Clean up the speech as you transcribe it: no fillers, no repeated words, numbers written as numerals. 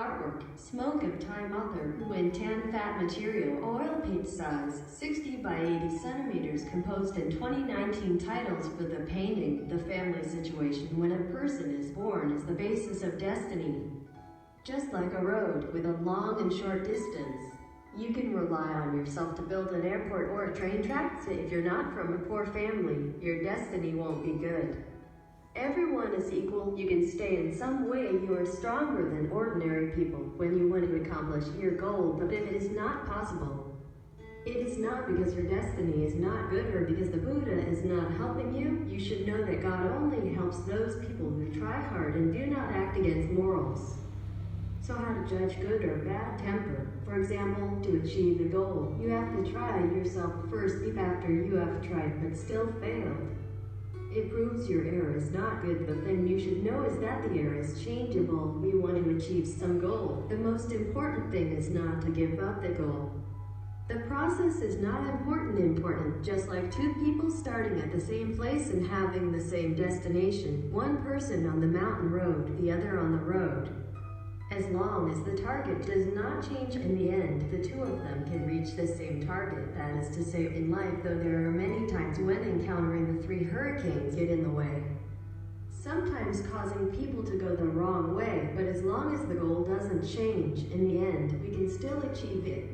Artwork, Smoke of Time author, when tan fat material, oil paint size, 60 by 80 centimeters, composed in 2019. Titles for the painting. The family situation when a person is born is the basis of destiny. Just like a road with a long and short distance, you can rely on yourself to build an airport or a train track. So if you're not from a poor family, your destiny won't be good. Everyone is equal. You can stay in some way. You are stronger than ordinary people when you want to accomplish your goal, but if it is not possible, it is not because your destiny is not good or because the Buddha is not helping you. You should know that God only helps those people who try hard and do not act against morals. So how to judge good or bad temper? For example, to achieve the goal, you have to try yourself first. If after you have tried but still failed, it proves your error is not good. The thing you should know is that the error is changeable. We want to achieve some goal. The most important thing is not to give up the goal. The process is not important. Just like two people starting at the same place and having the same destination. One person on the mountain road, the other on the road. As long as the target does not change, in the end, the two of them can reach the same target. That is to say, in life, though there are many times when encountering the 3 hurricanes get in the way, sometimes causing people to go the wrong way, but as long as the goal doesn't change, in the end, we can still achieve it.